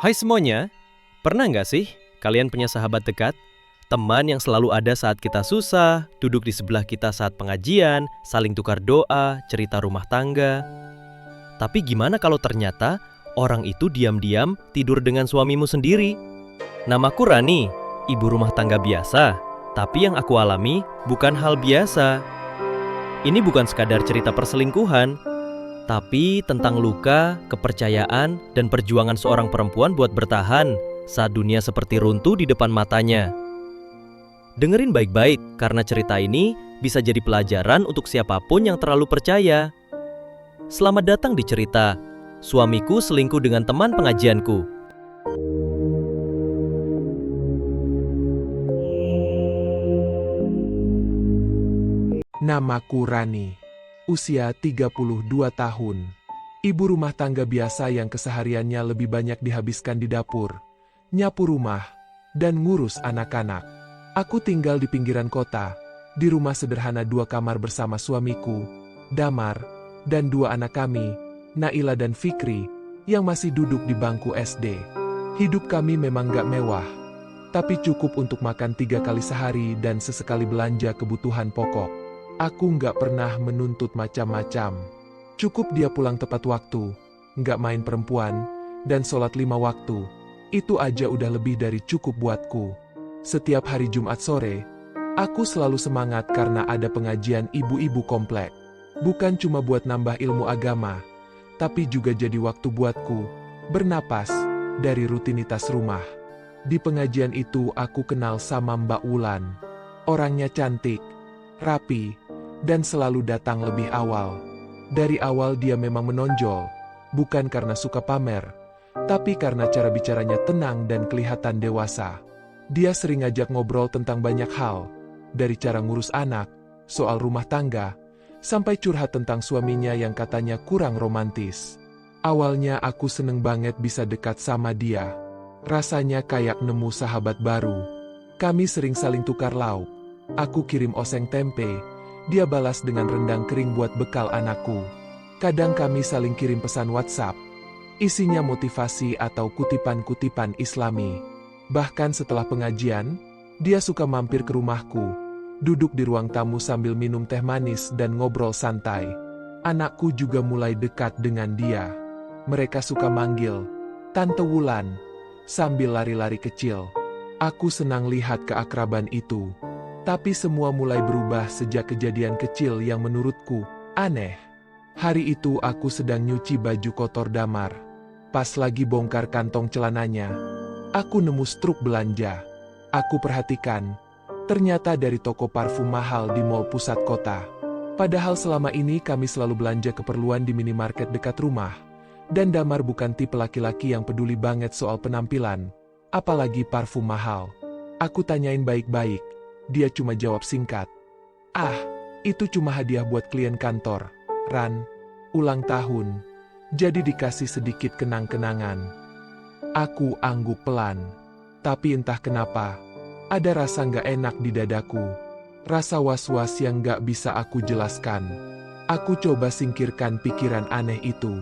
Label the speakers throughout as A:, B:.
A: Hai semuanya, pernah nggak sih kalian punya sahabat dekat? Teman yang selalu ada saat kita susah, duduk di sebelah kita saat pengajian, saling tukar doa, cerita rumah tangga. Tapi gimana kalau ternyata orang itu diam-diam tidur dengan suamimu sendiri? Namaku Rani, ibu rumah tangga biasa. Tapi yang aku alami bukan hal biasa. Ini bukan sekadar cerita perselingkuhan, tapi tentang luka, kepercayaan, dan perjuangan seorang perempuan buat bertahan saat dunia seperti runtuh di depan matanya. Dengerin baik-baik, karena cerita ini bisa jadi pelajaran untuk siapapun yang terlalu percaya. Selamat datang di cerita, Suamiku Selingkuh dengan Teman Pengajianku.
B: Namaku Rani, usia 32 tahun. Ibu rumah tangga biasa yang kesehariannya lebih banyak dihabiskan di dapur, nyapu rumah, dan ngurus anak-anak. Aku tinggal di pinggiran kota, di rumah sederhana 2 kamar bersama suamiku, Damar, dan 2 anak kami, Naila dan Fikri, yang masih duduk di bangku SD. Hidup kami memang gak mewah, tapi cukup untuk makan 3 kali sehari dan sesekali belanja kebutuhan pokok. Aku nggak pernah menuntut macam-macam. Cukup dia pulang tepat waktu, nggak main perempuan, dan sholat 5 waktu. Itu aja udah lebih dari cukup buatku. Setiap hari Jumat sore, aku selalu semangat karena ada pengajian ibu-ibu komplek. Bukan cuma buat nambah ilmu agama, tapi juga jadi waktu buatku bernapas dari rutinitas rumah. Di pengajian itu aku kenal sama Mbak Wulan. Orangnya cantik, rapi, dan selalu datang lebih awal. Dari awal dia memang menonjol, bukan karena suka pamer, tapi karena cara bicaranya tenang dan kelihatan dewasa. Dia sering ngajak ngobrol tentang banyak hal, dari cara ngurus anak, soal rumah tangga, sampai curhat tentang suaminya yang katanya kurang romantis. Awalnya aku seneng banget bisa dekat sama dia. Rasanya kayak nemu sahabat baru. Kami sering saling tukar lauk. Aku kirim oseng tempe, dia balas dengan rendang kering buat bekal anakku. Kadang kami saling kirim pesan WhatsApp, isinya motivasi atau kutipan-kutipan Islami. Bahkan setelah pengajian, dia suka mampir ke rumahku, duduk di ruang tamu sambil minum teh manis dan ngobrol santai. Anakku juga mulai dekat dengan dia. Mereka suka manggil Tante Wulan, sambil lari-lari kecil. Aku senang lihat keakraban itu. Tapi semua mulai berubah sejak kejadian kecil yang menurutku aneh. Hari itu aku sedang nyuci baju kotor Damar. Pas lagi bongkar kantong celananya, aku nemu struk belanja. Aku perhatikan, ternyata dari toko parfum mahal di mall pusat kota. Padahal selama ini kami selalu belanja keperluan di minimarket dekat rumah. Dan Damar bukan tipe laki-laki yang peduli banget soal penampilan, apalagi parfum mahal. Aku tanyain baik-baik. Dia cuma jawab singkat, "Ah, itu cuma hadiah buat klien kantor, Ran, ulang tahun, jadi dikasih sedikit kenang-kenangan." Aku angguk pelan, tapi entah kenapa, ada rasa nggak enak di dadaku. Rasa was-was yang nggak bisa aku jelaskan. Aku coba singkirkan pikiran aneh itu.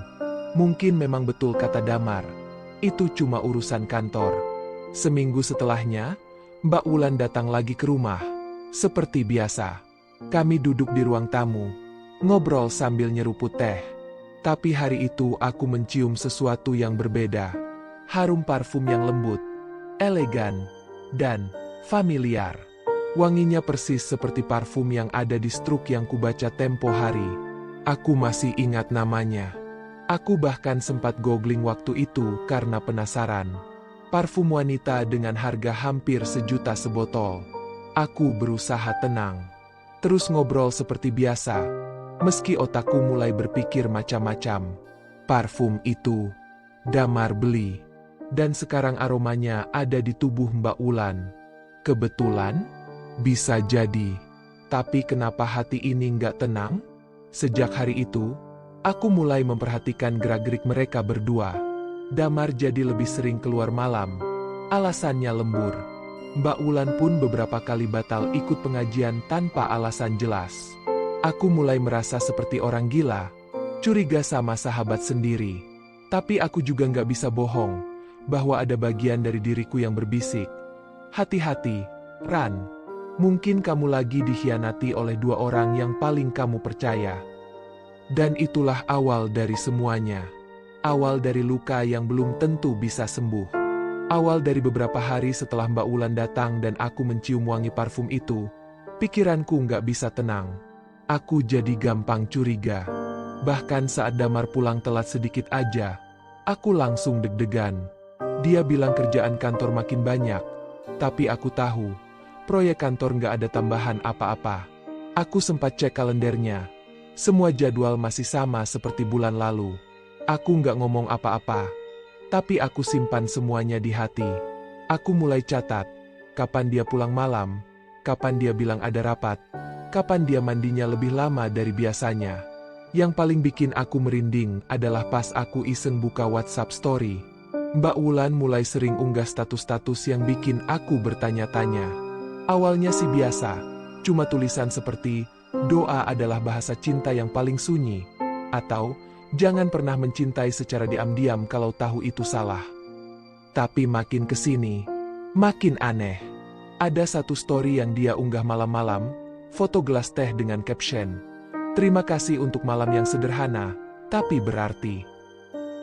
B: Mungkin memang betul kata Damar, itu cuma urusan kantor. Seminggu setelahnya, Mbak Wulan datang lagi ke rumah. Seperti biasa, kami duduk di ruang tamu, ngobrol sambil nyeruput teh. Tapi hari itu aku mencium sesuatu yang berbeda. Harum parfum yang lembut, elegan, dan familiar. Wanginya persis seperti parfum yang ada di struk yang kubaca tempo hari. Aku masih ingat namanya. Aku bahkan sempat googling waktu itu karena penasaran. Parfum wanita dengan harga hampir 1 juta sebotol. Aku berusaha tenang, terus ngobrol seperti biasa, meski otakku mulai berpikir macam-macam. Parfum itu, Damar beli, dan sekarang aromanya ada di tubuh Mbak Wulan. Kebetulan? Bisa jadi. Tapi kenapa hati ini nggak tenang? Sejak hari itu, aku mulai memperhatikan gerak-gerik mereka berdua. Damar jadi lebih sering keluar malam. Alasannya lembur. Mbak Wulan pun beberapa kali batal ikut pengajian tanpa alasan jelas. Aku mulai merasa seperti orang gila, curiga sama sahabat sendiri. Tapi aku juga nggak bisa bohong. bahwa ada bagian dari diriku yang berbisik. Hati-hati, Ran. Mungkin kamu lagi dikhianati oleh dua orang yang paling kamu percaya. Dan itulah awal dari semuanya. Awal dari luka yang belum tentu bisa sembuh. Awal dari beberapa hari setelah Mbak Wulan datang dan aku mencium wangi parfum itu, pikiranku nggak bisa tenang. Aku jadi gampang curiga. Bahkan saat Damar pulang telat sedikit aja, aku langsung deg-degan. Dia bilang kerjaan kantor makin banyak, tapi aku tahu, proyek kantor nggak ada tambahan apa-apa. Aku sempat cek kalendernya. Semua jadwal masih sama seperti bulan lalu. Aku nggak ngomong apa-apa, tapi aku simpan semuanya di hati. Aku mulai catat, kapan dia pulang malam, kapan dia bilang ada rapat, kapan dia mandinya lebih lama dari biasanya. Yang paling bikin aku merinding adalah pas aku iseng buka WhatsApp story. Mbak Wulan mulai sering unggah status-status yang bikin aku bertanya-tanya. Awalnya sih biasa, cuma tulisan seperti, doa adalah bahasa cinta yang paling sunyi, atau jangan pernah mencintai secara diam-diam kalau tahu itu salah. Tapi makin kesini, makin aneh. Ada satu story yang dia unggah malam-malam, foto gelas teh dengan caption, "Terima kasih untuk malam yang sederhana, tapi berarti."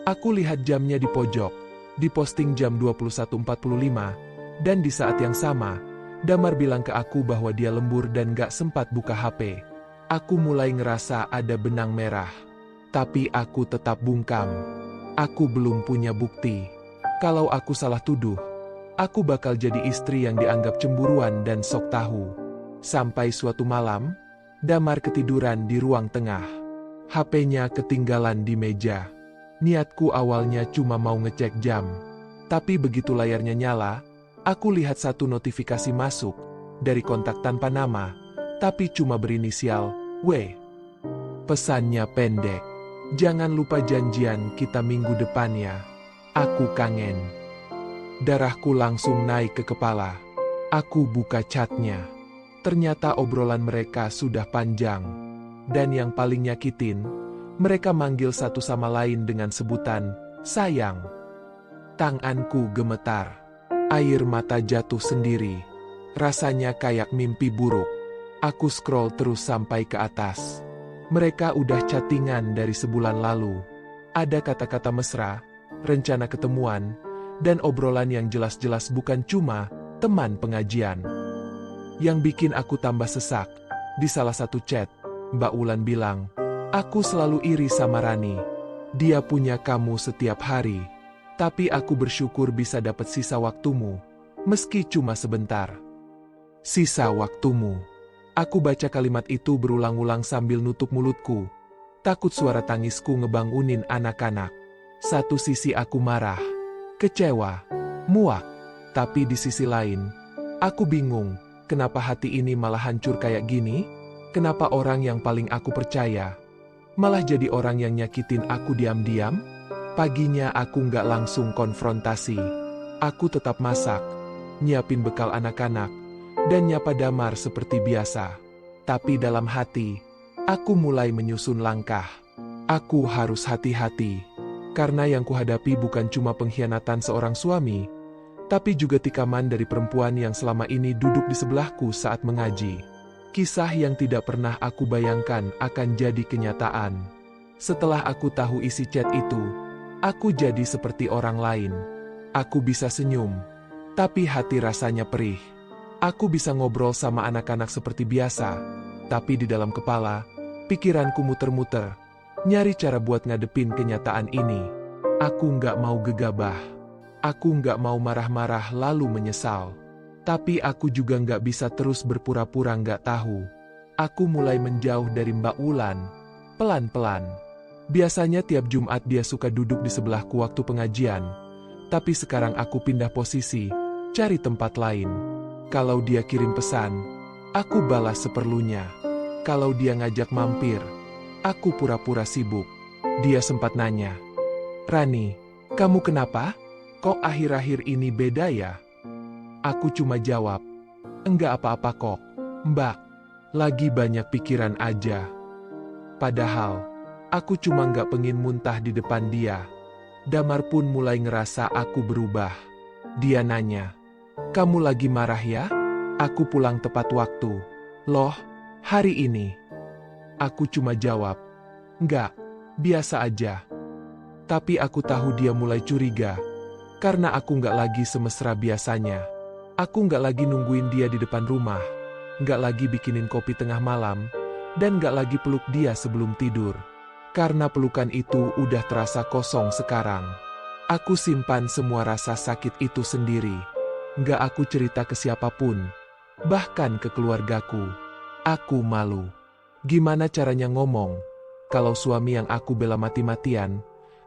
B: Aku lihat jamnya di pojok, diposting jam 21.45, dan di saat yang sama, Damar bilang ke aku bahwa dia lembur dan gak sempat buka HP. Aku mulai ngerasa ada benang merah. Tapi aku tetap bungkam. Aku belum punya bukti. Kalau aku salah tuduh, aku bakal jadi istri yang dianggap cemburuan dan sok tahu. Sampai suatu malam, Damar ketiduran di ruang tengah. HP-nya ketinggalan di meja. Niatku awalnya cuma mau ngecek jam. Tapi begitu layarnya nyala, aku lihat satu notifikasi masuk dari kontak tanpa nama, tapi cuma berinisial W. Pesannya pendek. Jangan lupa janjian kita minggu depannya. Aku kangen. Darahku langsung naik ke kepala. Aku buka chatnya. Ternyata obrolan mereka sudah panjang. Dan yang paling nyakitin, mereka manggil satu sama lain dengan sebutan, sayang. Tanganku gemetar. Air mata jatuh sendiri. Rasanya kayak mimpi buruk. Aku scroll terus sampai ke atas. Mereka udah chattingan dari sebulan lalu. Ada kata-kata mesra, rencana ketemuan, dan obrolan yang jelas-jelas bukan cuma teman pengajian. Yang bikin aku tambah sesak, di salah satu chat, Mbak Wulan bilang, "Aku selalu iri sama Rani. Dia punya kamu setiap hari. Tapi aku bersyukur bisa dapat sisa waktumu, meski cuma sebentar." Sisa waktumu. Aku baca kalimat itu berulang-ulang sambil nutup mulutku. Takut suara tangisku ngebangunin anak-anak. Satu sisi aku marah, kecewa, muak. Tapi di sisi lain, aku bingung, kenapa hati ini malah hancur kayak gini? Kenapa orang yang paling aku percaya malah jadi orang yang nyakitin aku diam-diam? Paginya aku nggak langsung konfrontasi. Aku tetap masak, nyiapin bekal anak-anak, dan nyapa Damar seperti biasa. Tapi dalam hati, aku mulai menyusun langkah. Aku harus hati-hati, karena yang kuhadapi bukan cuma pengkhianatan seorang suami, tapi juga tikaman dari perempuan yang selama ini duduk di sebelahku saat mengaji. Kisah yang tidak pernah aku bayangkan akan jadi kenyataan. Setelah aku tahu isi chat itu, aku jadi seperti orang lain. Aku bisa senyum, tapi hati rasanya perih. Aku bisa ngobrol sama anak-anak seperti biasa, tapi di dalam kepala, pikiranku muter-muter, nyari cara buat ngadepin kenyataan ini. Aku nggak mau gegabah. Aku nggak mau marah-marah lalu menyesal. Tapi aku juga nggak bisa terus berpura-pura nggak tahu. Aku mulai menjauh dari Mbak Wulan, pelan-pelan. Biasanya tiap Jumat dia suka duduk di sebelahku waktu pengajian, tapi sekarang aku pindah posisi, cari tempat lain. Kalau dia kirim pesan, aku balas seperlunya. Kalau dia ngajak mampir, aku pura-pura sibuk. Dia sempat nanya, "Rani, kamu kenapa? Kok akhir-akhir ini beda ya?" Aku cuma jawab, "Enggak apa-apa kok, Mbak. Lagi banyak pikiran aja." Padahal, aku cuma nggak pengen muntah di depan dia. Damar pun mulai ngerasa aku berubah. Dia nanya, "Kamu lagi marah ya?" Aku pulang tepat waktu. "Loh, hari ini?" Aku cuma jawab, "Enggak, biasa aja." Tapi aku tahu dia mulai curiga, karena aku nggak lagi semesra biasanya. Aku nggak lagi nungguin dia di depan rumah, nggak lagi bikinin kopi tengah malam, dan nggak lagi peluk dia sebelum tidur. Karena pelukan itu udah terasa kosong sekarang. Aku simpan semua rasa sakit itu sendiri. Nggak aku cerita ke siapapun, bahkan ke keluargaku. Aku malu. Gimana caranya ngomong kalau suami yang aku bela mati-matian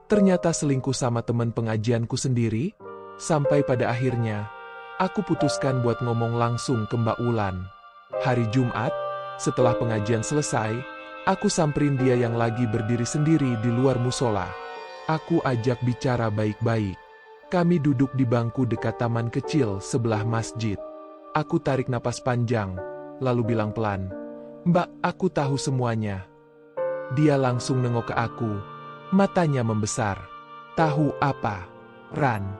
B: ternyata selingkuh sama teman pengajianku sendiri? Sampai pada akhirnya, aku putuskan buat ngomong langsung ke Mbak Wulan. Hari Jumat, setelah pengajian selesai, aku samperin dia yang lagi berdiri sendiri di luar musola. Aku ajak bicara baik-baik. Kami duduk di bangku dekat taman kecil sebelah masjid. Aku tarik napas panjang, lalu bilang pelan, "Mbak, aku tahu semuanya." Dia langsung nengok ke aku. Matanya membesar. "Tahu apa, Ran?"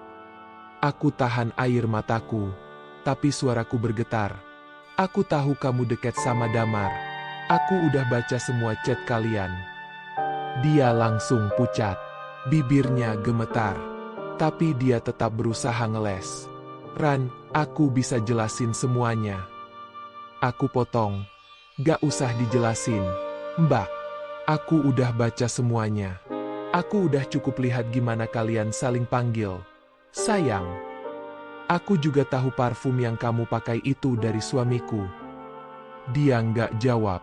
B: Aku tahan air mataku, tapi suaraku bergetar. "Aku tahu kamu dekat sama Damar. Aku udah baca semua chat kalian." Dia langsung pucat. Bibirnya gemetar. Tapi dia tetap berusaha ngeles. "Ran, aku bisa jelasin semuanya." Aku potong. "Gak usah dijelasin, Mbak. Aku udah baca semuanya. Aku udah cukup lihat gimana kalian saling panggil sayang. Aku juga tahu parfum yang kamu pakai itu dari suamiku." Dia nggak jawab,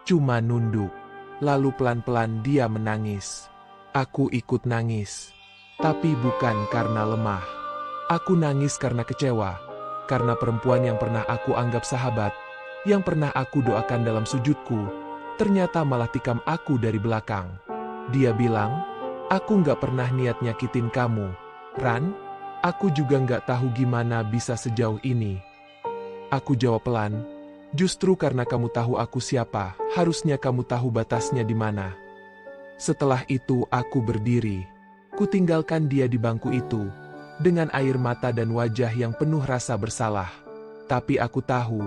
B: cuma nunduk. Lalu pelan-pelan dia menangis. Aku ikut nangis. Tapi bukan karena lemah. Aku nangis karena kecewa. Karena perempuan yang pernah aku anggap sahabat, yang pernah aku doakan dalam sujudku, ternyata malah tikam aku dari belakang. Dia bilang, "Aku nggak pernah niat nyakitin kamu, Ran. Aku juga nggak tahu gimana bisa sejauh ini." Aku jawab pelan, "Justru karena kamu tahu aku siapa, harusnya kamu tahu batasnya di mana." Setelah itu aku berdiri. Kutinggalkan dia di bangku itu, dengan air mata dan wajah yang penuh rasa bersalah. Tapi aku tahu,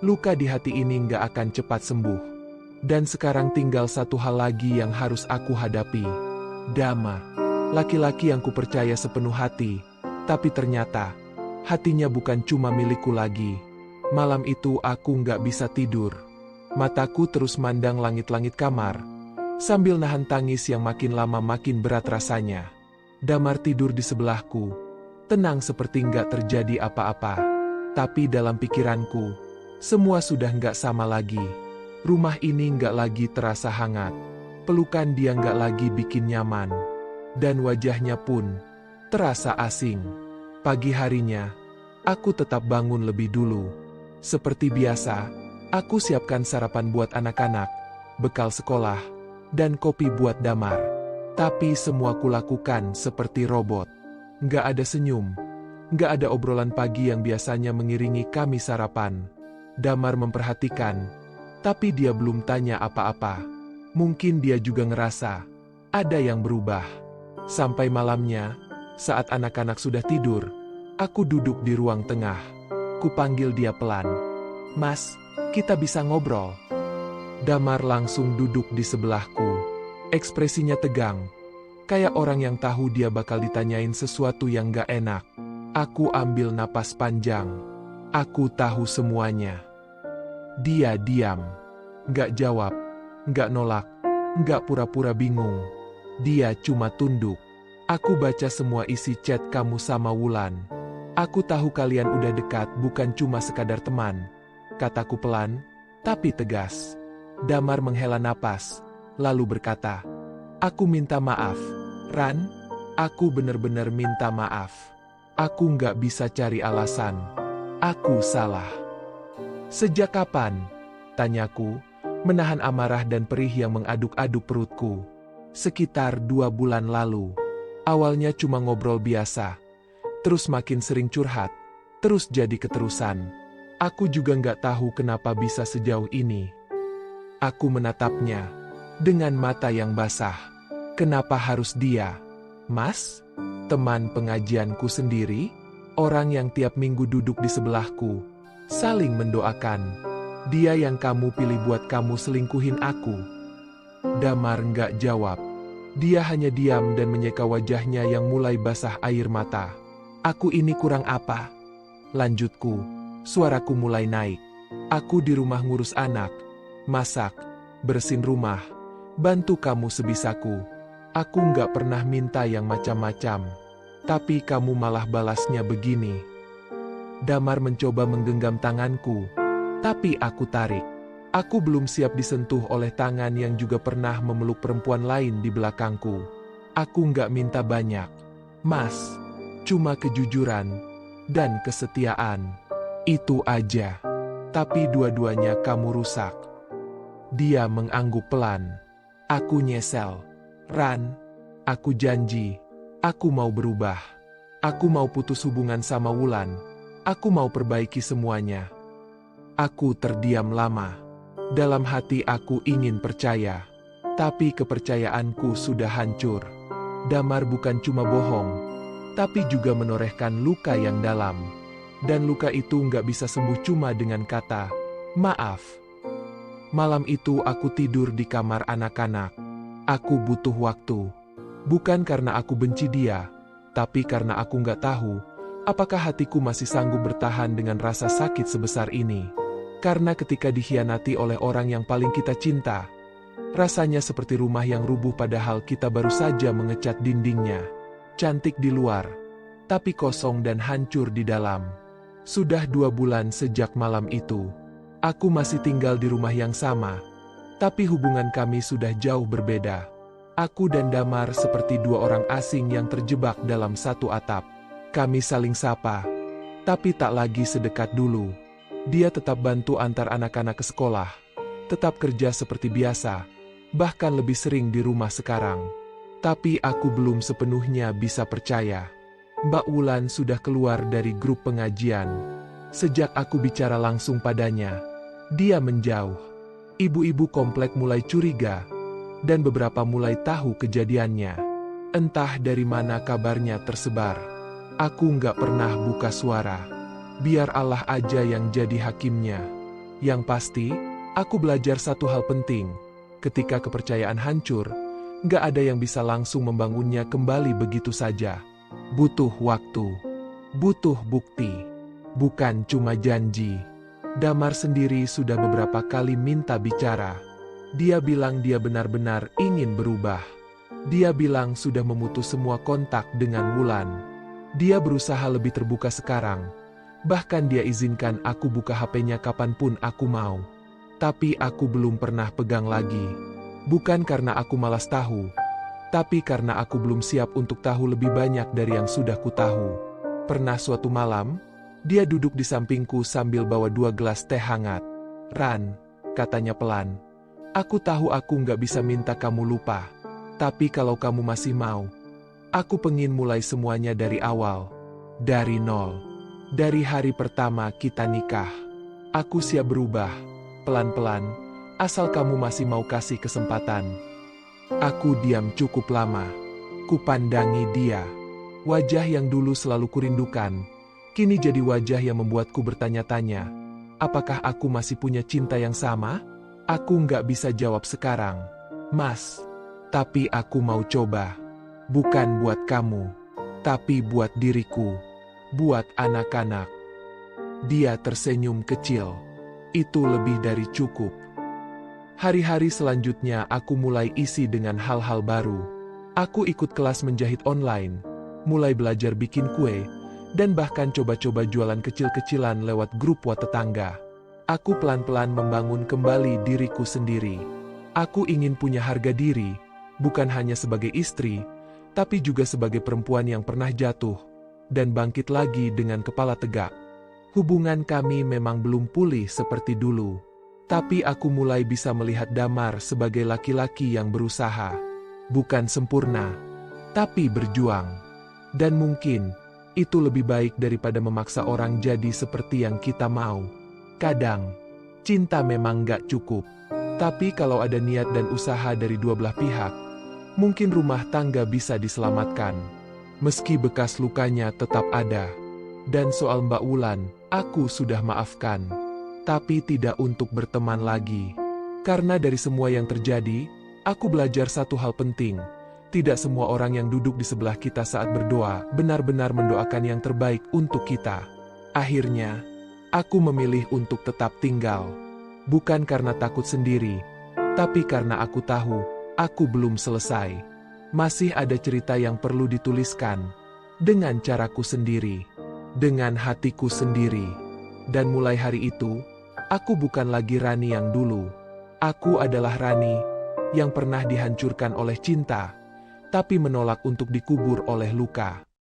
B: luka di hati ini nggak akan cepat sembuh. Dan sekarang tinggal satu hal lagi yang harus aku hadapi. Damar, laki-laki yang kupercaya sepenuh hati, tapi ternyata hatinya bukan cuma milikku lagi. Malam itu aku nggak bisa tidur. Mataku terus mandang langit-langit kamar, sambil nahan tangis yang makin lama makin berat rasanya. Damar tidur di sebelahku, tenang seperti nggak terjadi apa-apa. Tapi dalam pikiranku, semua sudah nggak sama lagi. Rumah ini nggak lagi terasa hangat. Pelukan dia nggak lagi bikin nyaman. Dan wajahnya pun terasa asing. Pagi harinya, aku tetap bangun lebih dulu. Seperti biasa, aku siapkan sarapan buat anak-anak, bekal sekolah, dan kopi buat Damar. Tapi semua kulakukan seperti robot. Nggak ada senyum, nggak ada obrolan pagi yang biasanya mengiringi kami sarapan. Damar memperhatikan, tapi dia belum tanya apa-apa. Mungkin dia juga ngerasa ada yang berubah. Sampai malamnya, saat anak-anak sudah tidur, aku duduk di ruang tengah. Kupanggil dia pelan, "Mas, kita bisa ngobrol." Damar langsung duduk di sebelahku. Ekspresinya tegang, kayak orang yang tahu dia bakal ditanyain sesuatu yang gak enak. Aku ambil napas panjang. Aku tahu semuanya. Dia diam. Gak jawab, gak nolak, gak pura-pura bingung. Dia cuma tunduk. "Aku baca semua isi chat kamu sama Wulan. Aku tahu kalian udah dekat, bukan cuma sekadar teman," kataku pelan, tapi tegas. Damar menghela napas, lalu berkata, "Aku minta maaf, Ran. Aku benar-benar minta maaf. Aku nggak bisa cari alasan. Aku salah." "Sejak kapan?" tanyaku, menahan amarah dan perih yang mengaduk-aduk perutku. "Sekitar 2 bulan lalu. Awalnya cuma ngobrol biasa, terus makin sering curhat, terus jadi keterusan. Aku juga nggak tahu kenapa bisa sejauh ini." Aku menatapnya dengan mata yang basah. Kenapa harus dia? Mas, teman pengajianku sendiri, orang yang tiap minggu duduk di sebelahku, saling mendoakan. Dia yang kamu pilih buat kamu selingkuhin aku. Damar nggak jawab. Dia hanya diam dan menyeka wajahnya yang mulai basah air mata. Aku ini kurang apa? Lanjutku, suaraku mulai naik. Aku di rumah ngurus anak, masak, bersihin rumah, bantu kamu sebisaku. Aku nggak pernah minta yang macam-macam. Tapi kamu malah balasnya begini. Damar mencoba menggenggam tanganku, tapi aku tarik. Aku belum siap disentuh oleh tangan yang juga pernah memeluk perempuan lain di belakangku. Aku nggak minta banyak, Mas. Cuma kejujuran dan kesetiaan. Itu aja. Tapi dua-duanya kamu rusak. Dia mengangguk pelan. Aku nyesel. Ran, aku janji. Aku mau berubah. Aku mau putus hubungan sama Wulan. Aku mau perbaiki semuanya. Aku terdiam lama. Dalam hati aku ingin percaya. Tapi kepercayaanku sudah hancur. Damar bukan cuma bohong, tapi juga menorehkan luka yang dalam. Dan luka itu nggak bisa sembuh cuma dengan kata, maaf. Malam itu aku tidur di kamar anak-anak. Aku butuh waktu. Bukan karena aku benci dia, tapi karena aku nggak tahu, apakah hatiku masih sanggup bertahan dengan rasa sakit sebesar ini. Karena ketika dikhianati oleh orang yang paling kita cinta, rasanya seperti rumah yang rubuh padahal kita baru saja mengecat dindingnya. Cantik di luar, tapi kosong dan hancur di dalam. Sudah 2 bulan sejak malam itu. Aku masih tinggal di rumah yang sama, tapi hubungan kami sudah jauh berbeda. Aku dan Damar seperti 2 orang asing yang terjebak dalam satu atap. Kami saling sapa, tapi tak lagi sedekat dulu. Dia tetap bantu antar anak-anak ke sekolah, tetap kerja seperti biasa, bahkan lebih sering di rumah sekarang. Tapi aku belum sepenuhnya bisa percaya. Mbak Wulan sudah keluar dari grup pengajian. Sejak aku bicara langsung padanya, dia menjauh. Ibu-ibu komplek mulai curiga, dan beberapa mulai tahu kejadiannya. Entah dari mana kabarnya tersebar. Aku nggak pernah buka suara. Biar Allah aja yang jadi hakimnya. Yang pasti, aku belajar satu hal penting. Ketika kepercayaan hancur, nggak ada yang bisa langsung membangunnya kembali begitu saja. Butuh waktu. Butuh bukti. Bukan cuma janji. Damar sendiri sudah beberapa kali minta bicara. Dia bilang dia benar-benar ingin berubah. Dia bilang sudah memutus semua kontak dengan Wulan. Dia berusaha lebih terbuka sekarang. Bahkan dia izinkan aku buka HP-nya kapanpun aku mau. Tapi aku belum pernah pegang lagi. Bukan karena aku malas tahu, tapi karena aku belum siap untuk tahu lebih banyak dari yang sudah ku tahu. Pernah suatu malam, dia duduk di sampingku sambil bawa 2 gelas teh hangat. Ran, katanya pelan. Aku tahu aku nggak bisa minta kamu lupa. Tapi kalau kamu masih mau, aku pengen mulai semuanya dari awal. Dari nol. Dari hari pertama kita nikah. Aku siap berubah, pelan-pelan, asal kamu masih mau kasih kesempatan. Aku diam cukup lama. Kupandangi dia. Wajah yang dulu selalu kurindukan, kini jadi wajah yang membuatku bertanya-tanya. Apakah aku masih punya cinta yang sama? Aku nggak bisa jawab sekarang, Mas. Tapi aku mau coba. Bukan buat kamu, tapi buat diriku. Buat anak-anak. Dia tersenyum kecil. Itu lebih dari cukup. Hari-hari selanjutnya aku mulai isi dengan hal-hal baru. Aku ikut kelas menjahit online, mulai belajar bikin kue, dan bahkan coba-coba jualan kecil-kecilan lewat grup tetangga. Aku pelan-pelan membangun kembali diriku sendiri. Aku ingin punya harga diri, bukan hanya sebagai istri, tapi juga sebagai perempuan yang pernah jatuh dan bangkit lagi dengan kepala tegak. Hubungan kami memang belum pulih seperti dulu, tapi aku mulai bisa melihat Damar sebagai laki-laki yang berusaha. Bukan sempurna, tapi berjuang. Dan mungkin, itu lebih baik daripada memaksa orang jadi seperti yang kita mau. Kadang, cinta memang gak cukup. Tapi kalau ada niat dan usaha dari 2 belah pihak, Mungkin rumah tangga bisa diselamatkan. Meski bekas lukanya tetap ada. Dan soal Mbak Wulan, aku sudah maafkan. Tapi tidak untuk berteman lagi. Karena dari semua yang terjadi, aku belajar satu hal penting. Tidak semua orang yang duduk di sebelah kita saat berdoa benar-benar mendoakan yang terbaik untuk kita. Akhirnya, aku memilih untuk tetap tinggal. Bukan karena takut sendiri, tapi karena aku tahu, aku belum selesai. Masih ada cerita yang perlu dituliskan. Dengan caraku sendiri. Dengan hatiku sendiri. Dan mulai hari itu, aku bukan lagi Rani yang dulu. Aku adalah Rani yang pernah dihancurkan oleh cinta, tapi menolak untuk dikubur oleh luka.